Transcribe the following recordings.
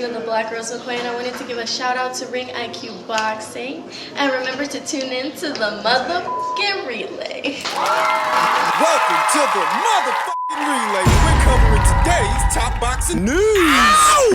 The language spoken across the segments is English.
The Black Rose McQueen. I wanted to give a shout out to Ring IQ Boxing, and remember to tune in to the motherfucking relay. Welcome to the motherfucking relay. We're covering today's top boxing news. Ow!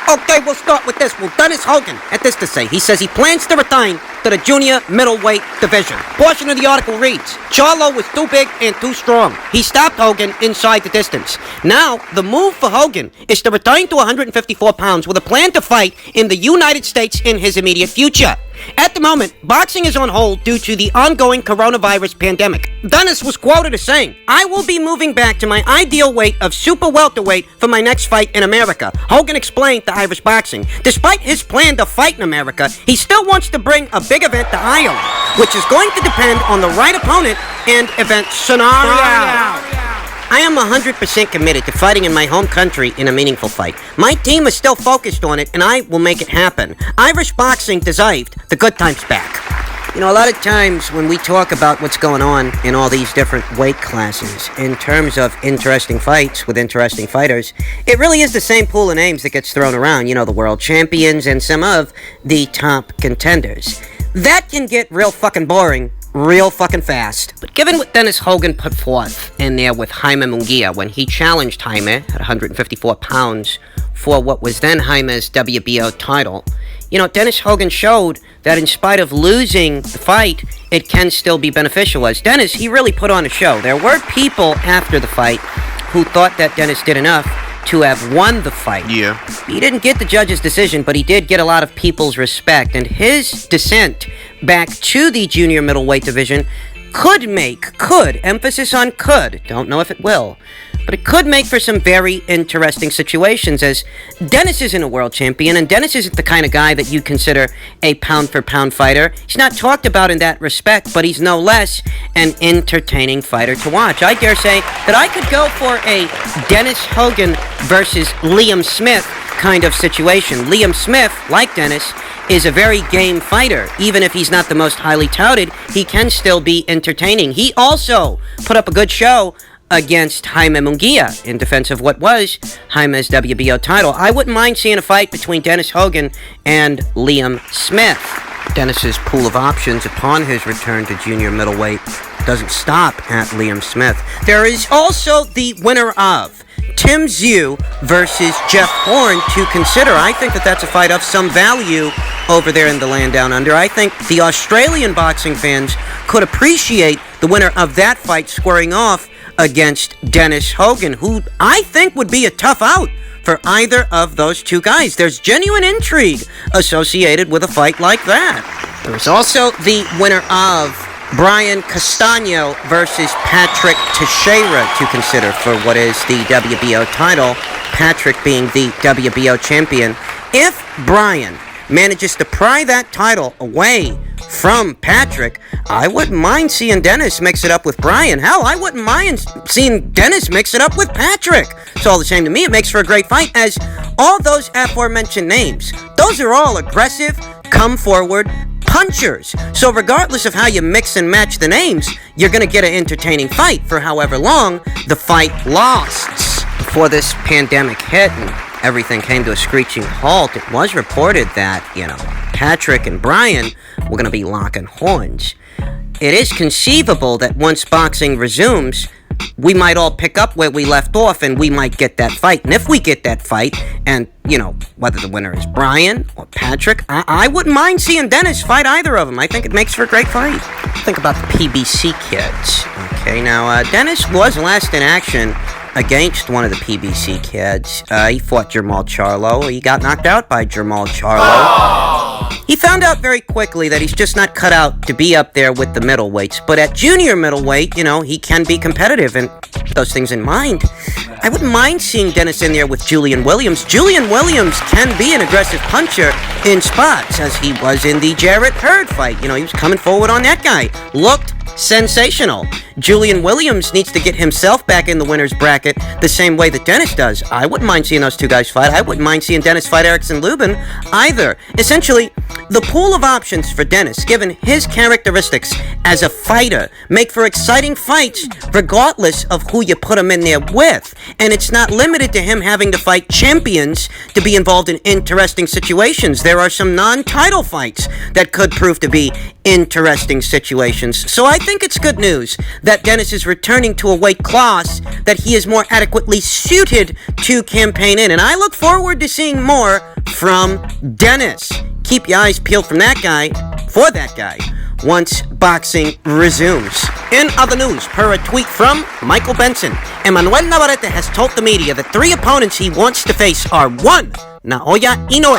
Okay, we'll start with this. Well, Dennis Hogan had this to say. He says he plans to return to the junior middleweight division. Portion of the article reads, Charlo was too big and too strong. He stopped Hogan inside the distance. Now, the move for Hogan is to return to 154 pounds with a plan to fight in the United States in his immediate future. At the moment, boxing is on hold due to the ongoing coronavirus pandemic. Dennis was quoted as saying, I will be moving back to my ideal weight of super welterweight for my next fight in America. Hogan explained to Irish Boxing. Despite his plan to fight in America, he still wants to bring a big event to Ireland, which is going to depend on the right opponent and event scenario. I am 100% committed to fighting in my home country in a meaningful fight. My team is still focused on it, and I will make it happen. Irish boxing deserved the good times back. You know, a lot of times when we talk about what's going on in all these different weight classes, in terms of interesting fights with interesting fighters, it really is the same pool of names that gets thrown around. You know, the world champions and some of the top contenders. That can get real fucking boring real fucking fast. But given what Dennis Hogan put forth in there with Jaime Munguia when he challenged Jaime at 154 pounds for what was then Jaime's WBO title, you know, Dennis Hogan showed that in spite of losing the fight, it can still be beneficial. As Dennis, he really put on a show. There were people after the fight who thought that Dennis did enough to have won the fight. Yeah. He didn't get the judge's decision, but he did get a lot of people's respect, and his descent back to the junior middleweight division could, emphasis on could, don't know if it will, but it could make for some very interesting situations, as Dennis isn't a world champion, and Dennis isn't the kind of guy that you'd consider a pound-for-pound fighter. He's not talked about in that respect, but he's no less an entertaining fighter to watch. I dare say that I could go for a Dennis Hogan versus Liam Smith kind of situation. Liam Smith, like Dennis, is a very game fighter. Even if he's not the most highly touted, he can still be entertaining. He also put up a good show against Jaime Munguia in defense of what was Jaime's WBO title. I wouldn't mind seeing a fight between Dennis Hogan and Liam Smith. Dennis's pool of options upon his return to junior middleweight doesn't stop at Liam Smith. There is also the winner of Tim Tszyu versus Jeff Horn to consider. I think that that's a fight of some value over there in the land down under. I think the Australian boxing fans could appreciate the winner of that fight squaring off against Dennis Hogan, who I think would be a tough out for either of those two guys. There's genuine intrigue associated with a fight like that. There's also the winner of Brian Castano versus Patrick Teixeira to consider for what is the WBO title, Patrick being the WBO champion. If Brian manages to pry that title away from Patrick, I wouldn't mind seeing Dennis mix it up with Brian. Hell, I wouldn't mind seeing Dennis mix it up with Patrick. It's all the same to me. It makes for a great fight, as all those aforementioned names, those are all aggressive, come forward punchers. So regardless of how you mix and match the names, you're going to get an entertaining fight for however long the fight lasts. Before this pandemic hit and everything came to a screeching halt, it was reported that, Patrick and Brian were going to be locking horns. It is conceivable that once boxing resumes, we might all pick up where we left off and we might get that fight. And if we get that fight, and, whether the winner is Brian or Patrick, I wouldn't mind seeing Dennis fight either of them. I think it makes for a great fight. Think about the PBC kids. Okay, now, Dennis was last in action against one of the PBC kids. He fought Jermall Charlo. He got knocked out by Jermall Charlo. He found out very quickly that he's just not cut out to be up there with the middleweights. But at junior middleweight, he can be competitive. And with those things in mind, I wouldn't mind seeing Dennis in there with Julian Williams. Julian Williams can be an aggressive puncher in spots, as he was in the Jarrett Hurd fight. He was coming forward on that guy. Looked sensational. Julian Williams needs to get himself back in the winner's bracket the same way that Dennis does. I wouldn't mind seeing those two guys fight. I wouldn't mind seeing Dennis fight Erickson Lubin either. Essentially, the pool of options for Dennis, given his characteristics as a fighter, make for exciting fights regardless of who you put him in there with. And it's not limited to him having to fight champions to be involved in interesting situations. There are some non-title fights that could prove to be interesting situations. So I think it's good news that Dennis is returning to a weight class that he is more adequately suited to campaign in. And I look forward to seeing more from Dennis. Keep your eyes peeled for that guy, once boxing resumes. In other news, per a tweet from Michael Benson, Emmanuel Navarette has told the media that 3 opponents he wants to face are 1. Naoya Inoue,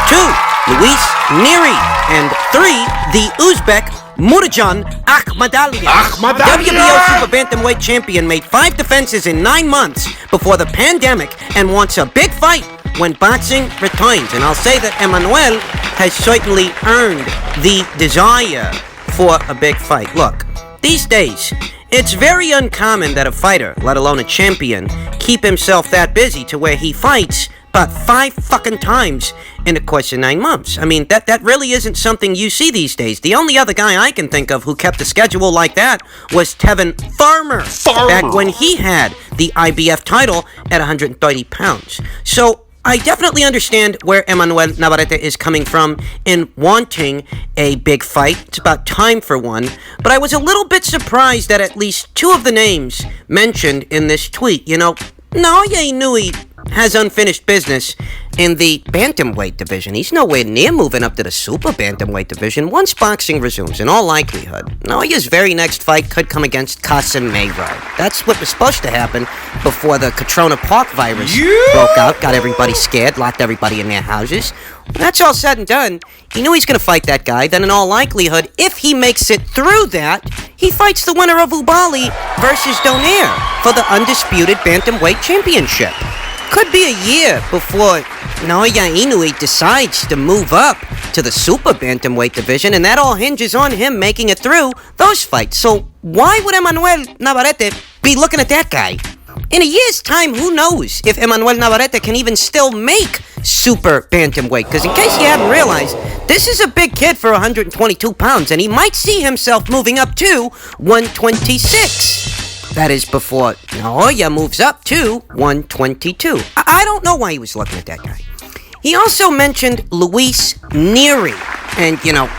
2. Luis Nery, and 3. The Uzbek Nery Akhmadaliev. WBO Super Bantamweight champion made 5 defenses in 9 months before the pandemic and wants a big fight when boxing returns. And I'll say that Emmanuel has certainly earned the desire for a big fight. Look, these days, it's very uncommon that a fighter, let alone a champion, keep himself that busy to where he fights about 5 fucking times in the course of 9 months. I mean, that really isn't something you see these days. The only other guy I can think of who kept a schedule like that was Tevin Farmer. Back when he had the IBF title at 130 pounds. So I definitely understand where Emmanuel Navarette is coming from in wanting a big fight. It's about time for one. But I was a little bit surprised that at least 2 of the names mentioned in this tweet. You know, Naoya Inoue has unfinished business in the bantamweight division. He's nowhere near moving up to the super bantamweight division once boxing resumes, in all likelihood. Naoya's very next fight could come against Casemiro. That's what was supposed to happen before the Katrona Park virus broke out, got everybody scared, locked everybody in their houses. When that's all said and done, Inoue's going to fight that guy. Then in all likelihood, if he makes it through that, he fights the winner of Ubali versus Donaire for the undisputed bantamweight championship. Could be a year before Naoya Inoue decides to move up to the super bantamweight division, and that all hinges on him making it through those fights. So why would Emmanuel Navarette be looking at that guy? In a year's time, who knows if Emmanuel Navarette can even still make super bantamweight? Because in case you haven't realized, this is a big kid for 122 pounds, and he might see himself moving up to 126. That is before Naoya moves up to 122. I don't know why he was looking at that guy. He also mentioned Luis Nery. And, you know,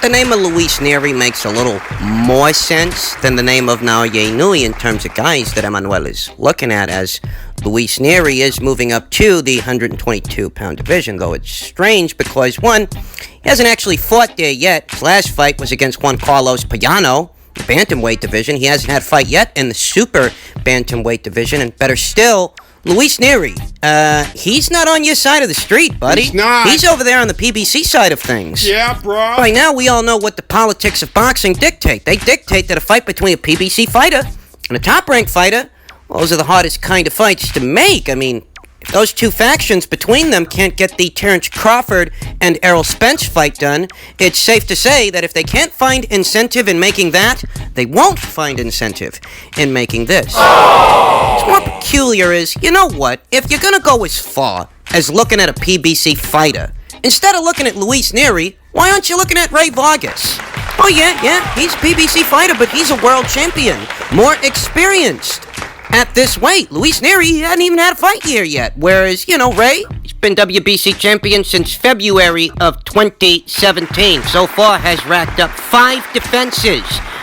the name of Luis Nery makes a little more sense than the name of Naoya Inoue in terms of guys that Emmanuel is looking at, as Luis Nery is moving up to the 122-pound division, though it's strange because, one, he hasn't actually fought there yet. His last fight was against Juan Carlos Payano, the bantamweight division. He hasn't had a fight yet in the super bantamweight division, and better still, Luis Nery, he's not on your side of the street, buddy. He's not. He's over there on the PBC side of things. Yeah, bro. By now, we all know what the politics of boxing dictate. They dictate that a fight between a PBC fighter and a top-ranked fighter, those are the hardest kind of fights to make. I mean, if those two factions between them can't get the Terrence Crawford and Errol Spence fight done, it's safe to say that if they can't find incentive in making that, they won't find incentive in making this. What's more peculiar is, you know what, if you're gonna go as far as looking at a PBC fighter, instead of looking at Luis Nery, why aren't you looking at Ray Vargas? Oh yeah, he's a PBC fighter, but he's a world champion, more experienced at this weight. Luis Nery hadn't even had a fight year yet, whereas, you know, Ray, he's been WBC champion since February of 2017. So far has racked up 5 defenses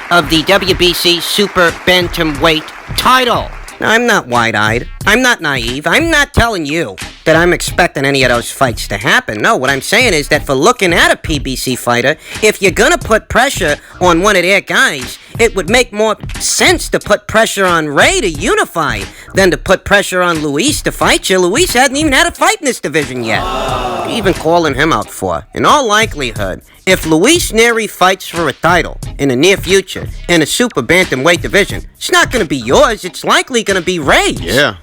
of the WBC Super Bantamweight title. Now, I'm not wide-eyed. I'm not naive. I'm not telling you that I'm expecting any of those fights to happen. No, what I'm saying is that for looking at a PBC fighter, if you're gonna put pressure on one of their guys, it would make more sense to put pressure on Ray to unify than to put pressure on Luis to fight you. Luis hadn't even had a fight in this division yet. What are you even calling him out for? In all likelihood, if Luis Nery fights for a title in the near future in a super bantamweight division, it's not going to be yours. It's likely going to be Ray's. Yeah.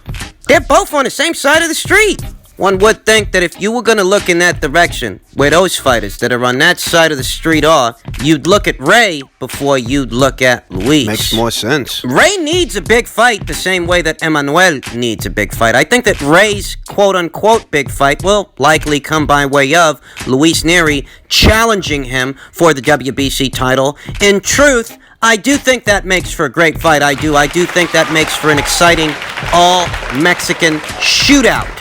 They're both on the same side of the street. One would think that if you were going to look in that direction, where those fighters that are on that side of the street are, you'd look at Ray before you'd look at Luis. Makes more sense. Ray needs a big fight the same way that Emmanuel needs a big fight. I think that Ray's quote-unquote big fight will likely come by way of Luis Nery challenging him for the WBC title. In truth, I do think that makes for a great fight. I do think that makes for an exciting all-Mexican shootout.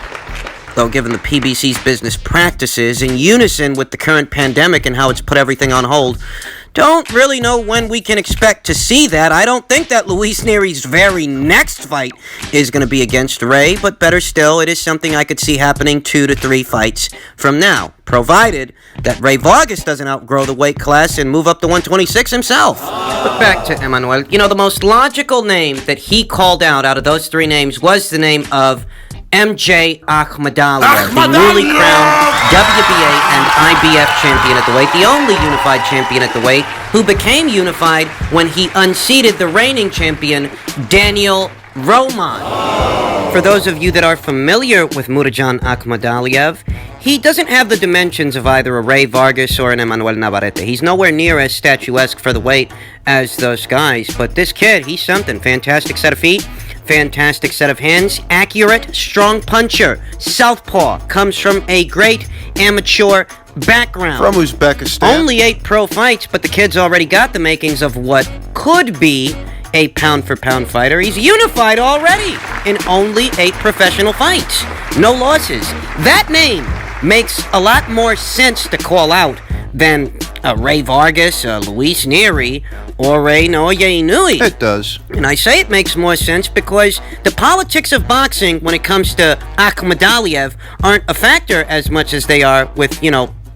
Though given the PBC's business practices in unison with the current pandemic and how it's put everything on hold, don't really know when we can expect to see that. I don't think that Luis Nery's very next fight is going to be against Ray, but better still, it is something I could see happening 2 to 3 fights from now, provided that Ray Vargas doesn't outgrow the weight class and move up to 126 himself. But back to Emmanuel. You know, the most logical name that he called out of those 3 names was the name of MJ Akhmadaliev, the newly crowned WBA and IBF champion at the weight, the only unified champion at the weight, who became unified when he unseated the reigning champion, Daniel Roman. For those of you that are familiar with Murajan Akhmadaliev, he doesn't have the dimensions of either a Ray Vargas or an Emmanuel Navarette. He's nowhere near as statuesque for the weight as those guys, but this kid, he's something. Fantastic set of feet, fantastic set of hands, accurate, strong puncher, southpaw, comes from a great amateur background. From Uzbekistan. Only 8 pro fights, but the kid's already got the makings of what could be a pound-for-pound fighter. He's unified already in only 8 professional fights. No losses. That name makes a lot more sense to call out than Ray Vargas, Luis Nery, or Inoue. It does. And I say it makes more sense because the politics of boxing, when it comes to Akhmadaliev, aren't a factor as much as they are with,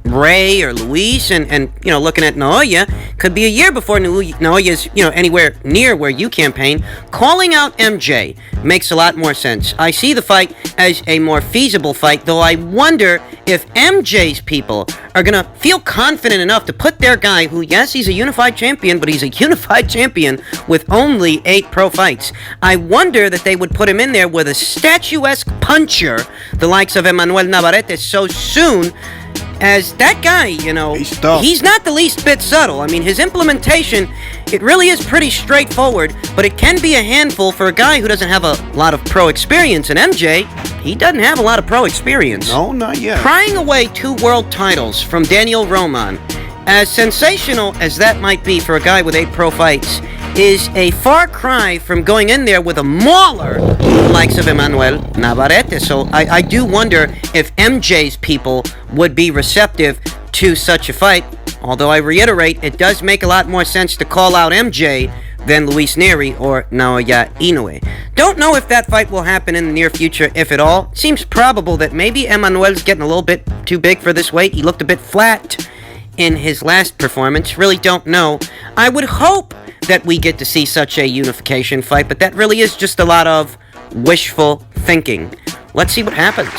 Ray or Luis, and looking at Inoue, could be a year before Inoue is, anywhere near where you campaign. Calling out MJ makes a lot more sense. I see the fight as a more feasible fight, though I wonder if MJ's people are going to feel confident enough to put their guy, who, yes, he's a unified champion, but he's a unified champion with only 8 pro fights. I wonder that they would put him in there with a statuesque puncher, the likes of Emmanuel Navarette, so soon as that guy, he's not the least bit subtle. I mean, his implementation, it really is pretty straightforward, but it can be a handful for a guy who doesn't have a lot of pro experience. And MJ, he doesn't have a lot of pro experience. No, not yet. Prying away 2 world titles from Daniel Roman, as sensational as that might be for a guy with 8 pro fights, is a far cry from going in there with a mauler the likes of Emmanuel Navarette. So I do wonder if MJ's people would be receptive to such a fight. Although I reiterate, it does make a lot more sense to call out MJ than Luis Nery or Naoya Inoue. Don't know if that fight will happen in the near future, if at all. Seems probable that maybe Emmanuel's getting a little bit too big for this weight. He looked a bit flat in his last performance. Really don't know. I would hope that we get to see such a unification fight, but that really is just a lot of wishful thinking. Let's see what happens.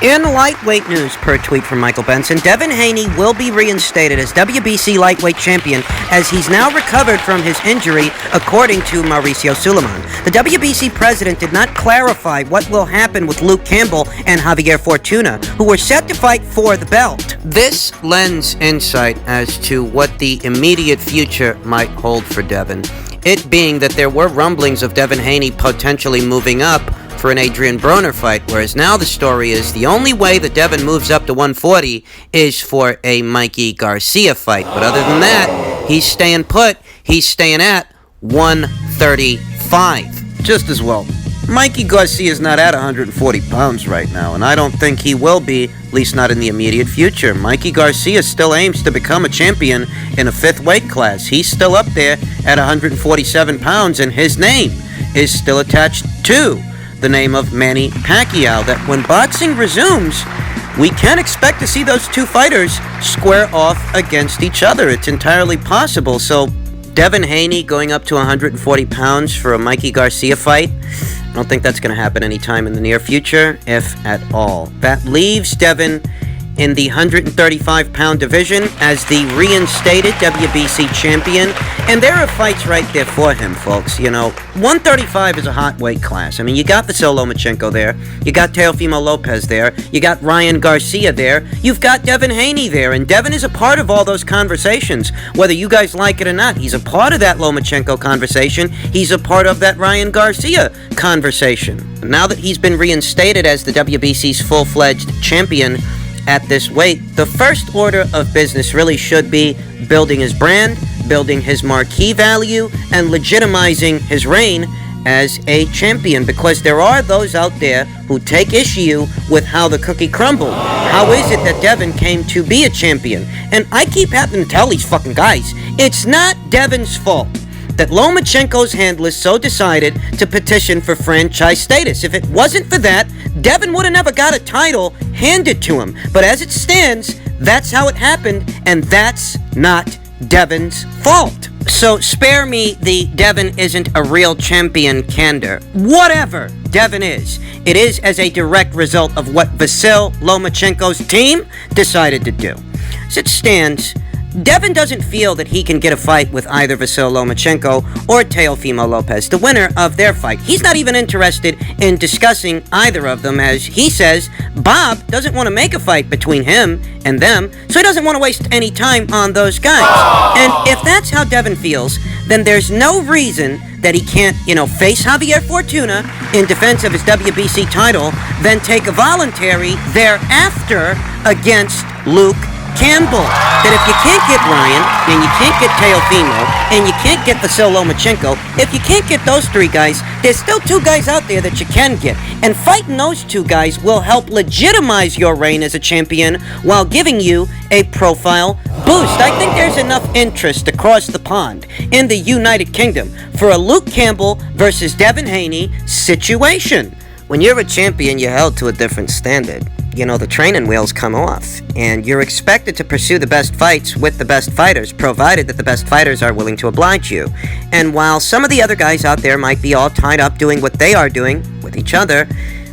In lightweight news, per tweet from Michael Benson, Devin Haney will be reinstated as WBC lightweight champion as he's now recovered from his injury, according to Mauricio Suleiman. The WBC president did not clarify what will happen with Luke Campbell and Javier Fortuna, who were set to fight for the belt. This lends insight as to what the immediate future might hold for Devin. It being that there were rumblings of Devin Haney potentially moving up for an Adrian Broner fight, whereas now the story is the only way that Devin moves up to 140 is for a Mikey Garcia fight. But other than that, he's staying put. He's staying at 135. Just as well. Mikey Garcia's not at 140 pounds right now, and I don't think he will be, at least not in the immediate future. Mikey Garcia still aims to become a champion in a 5th weight class. He's still up there at 147 pounds, and his name is still attached to the name of Manny Pacquiao. That when boxing resumes, we can expect to see those 2 fighters square off against each other. It's entirely possible. So Devin Haney going up to 140 pounds for a Mikey Garcia fight, I don't think that's going to happen anytime in the near future, if at all. That leaves Devin in the 135-pound division as the reinstated WBC champion. And there are fights right there for him, folks. You know, 135 is a hot weight class. I mean, you got Vasyl Lomachenko there. You got Teofimo Lopez there. You got Ryan Garcia there. You've got Devin Haney there. And Devin is a part of all those conversations, whether you guys like it or not. He's a part of that Lomachenko conversation. He's a part of that Ryan Garcia conversation. Now that he's been reinstated as the WBC's full-fledged champion at this weight, the first order of business really should be building his brand, building his marquee value, and legitimizing his reign as a champion, because there are those out there who take issue with how the cookie crumbled. How is it that Devin came to be a champion? And I keep having to tell these fucking guys, it's not Devin's fault that Lomachenko's handlers so decided to petition for franchise status. If it wasn't for that, Devin would have never got a title handed to him. But as it stands, that's how it happened, and that's not Devin's fault. So spare me the Devin isn't a real champion candor. Whatever Devin is, it is as a direct result of what Vasyl Lomachenko's team decided to do. As it stands, Devin doesn't feel that he can get a fight with either Vasyl Lomachenko or Teofimo Lopez, the winner of their fight. He's not even interested in discussing either of them, as he says Bob doesn't want to make a fight between him and them, so he doesn't want to waste any time on those guys. And if that's how Devin feels, then there's no reason that he can't, face Javier Fortuna in defense of his WBC title, then take a voluntary thereafter against Luke Campbell. That if you can't get Ryan, and you can't get Teofimo, and you can't get Vasyl Lomachenko, if you can't get those three guys, there's still two guys out there that you can get. And fighting those two guys will help legitimize your reign as a champion while giving you a profile boost. I think there's enough interest across the pond in the United Kingdom for a Luke Campbell versus Devin Haney situation. When you're a champion, you're held to a different standard. The training wheels come off, and you're expected to pursue the best fights with the best fighters, provided that the best fighters are willing to oblige you. And while some of the other guys out there might be all tied up doing what they are doing with each other,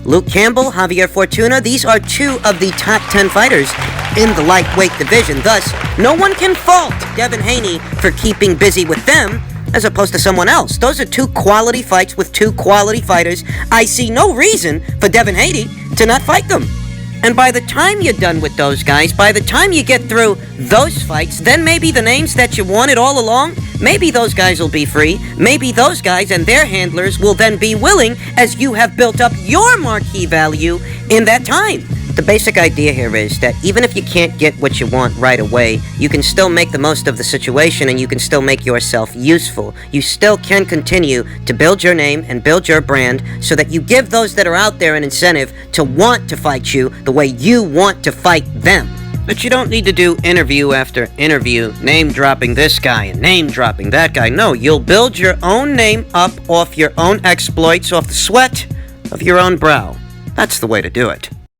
Luke Campbell, Javier Fortuna, these are two of the top 10 fighters in the lightweight division. Thus, no one can fault Devin Haney for keeping busy with them as opposed to someone else. Those are two quality fights with two quality fighters. I see no reason for Devin Haney to not fight them. And by the time you're done with those guys, by the time you get through those fights, then maybe the names that you wanted all along, maybe those guys will be free. Maybe those guys and their handlers will then be willing, as you have built up your marquee value in that time. The basic idea here is that even if you can't get what you want right away, you can still make the most of the situation, and you can still make yourself useful. You still can continue to build your name and build your brand so that you give those that are out there an incentive to want to fight you the way you want to fight them. But you don't need to do interview after interview, name-dropping this guy and name-dropping that guy. No, you'll build your own name up off your own exploits, off the sweat of your own brow. That's the way to do it.